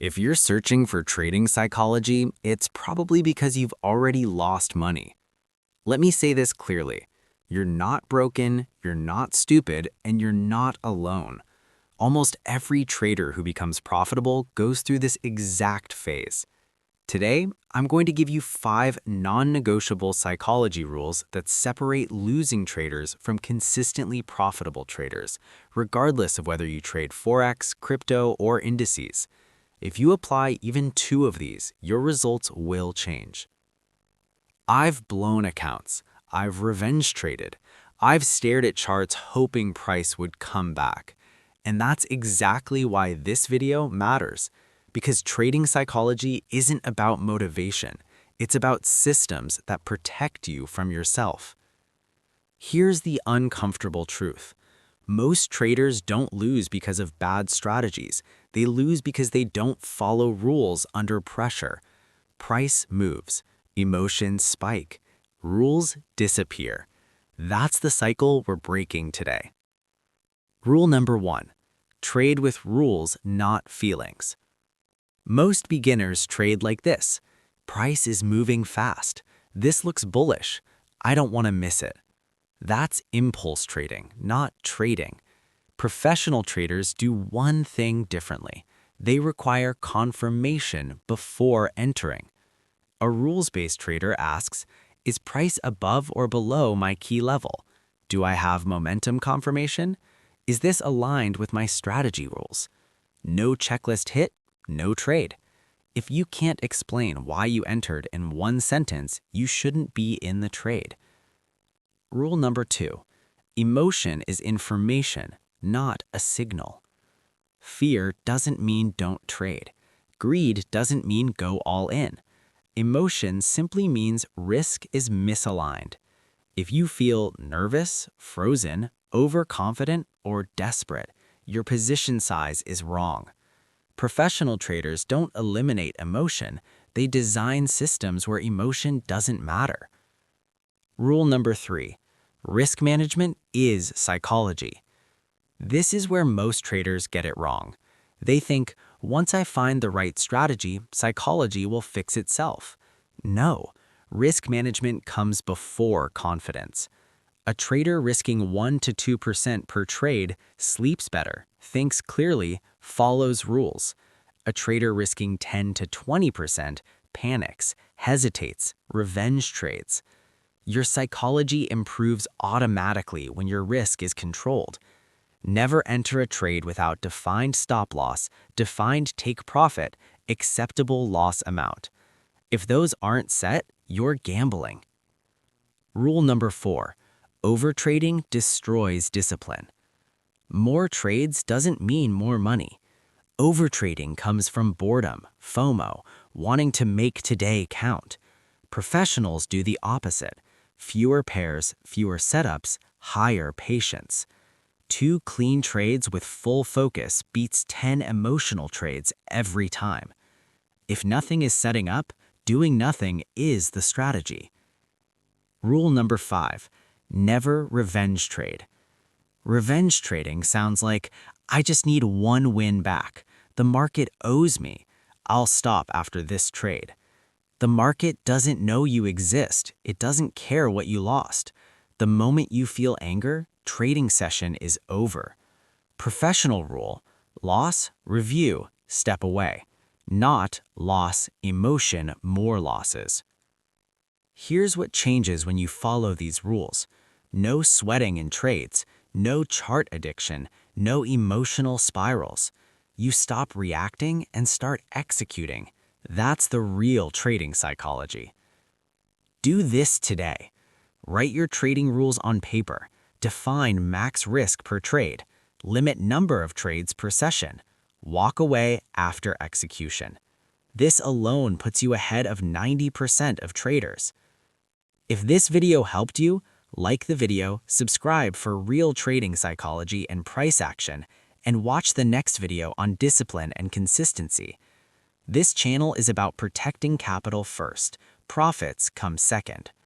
If you're searching for trading psychology, it's probably because you've already lost money. Let me say this clearly. You're not broken, you're not stupid, and you're not alone. Almost every trader who becomes profitable goes through this exact phase. Today, I'm going to give you 5 non-negotiable psychology rules that separate losing traders from consistently profitable traders, regardless of whether you trade Forex, crypto, or indices. If you apply even 2 of these, your results will change. I've blown accounts. I've revenge traded. I've stared at charts hoping price would come back. And that's exactly why this video matters. Because trading psychology isn't about motivation. It's about systems that protect you from yourself. Here's the uncomfortable truth. Most traders don't lose because of bad strategies. They lose because they don't follow rules under pressure. Price moves, emotions spike, rules disappear. That's the cycle we're breaking today. Rule number 1. Trade with rules, not feelings. Most beginners trade like this. Price is moving fast. This looks bullish. I don't want to miss it. That's impulse trading, not trading. Professional traders do one thing differently. They require confirmation before entering. A rules-based trader asks, is price above or below my key level? Do I have momentum confirmation? Is this aligned with my strategy rules? No checklist hit, no trade. If you can't explain why you entered in one sentence, you shouldn't be in the trade. Rule number 2. Emotion is information, not a signal. Fear doesn't mean don't trade. Greed doesn't mean go all in. Emotion simply means risk is misaligned. If you feel nervous, frozen, overconfident, or desperate, your position size is wrong. Professional traders don't eliminate emotion, they design systems where emotion doesn't matter. Rule number 3. Risk management is psychology. This is where most traders get it wrong. They think, once I find the right strategy, psychology will fix itself. No, risk management comes before confidence. A trader risking 1 to 2% per trade sleeps better, thinks clearly, follows rules. A trader risking 10 to 20% panics, hesitates, revenge trades. Your psychology improves automatically when your risk is controlled. Never enter a trade without defined stop loss, defined take profit, acceptable loss amount. If those aren't set, you're gambling. Rule number 4. Overtrading destroys discipline. More trades doesn't mean more money. Overtrading comes from boredom, FOMO, wanting to make today count. Professionals do the opposite. Fewer pairs, fewer setups, higher patience. 2 clean trades with full focus beats 10 emotional trades every time. If nothing is setting up, doing nothing is the strategy. Rule number 5. Never revenge trade. Revenge trading sounds like, I just need one win back. The market owes me. I'll stop after this trade. The market doesn't know you exist. It doesn't care what you lost. The moment you feel anger, trading session is over. Professional rule, loss, review, step away. Not loss, emotion, more losses. Here's what changes when you follow these rules. No sweating in trades, no chart addiction, no emotional spirals. You stop reacting and start executing. That's the real trading psychology. Do this today. Write your trading rules on paper. Define max risk per trade. Limit number of trades per session. Walk away after execution. This alone puts you ahead of 90% of traders. If this video helped you, like the video, subscribe for real trading psychology and price action, and watch the next video on discipline and consistency. This channel is about protecting capital first. Profits come second.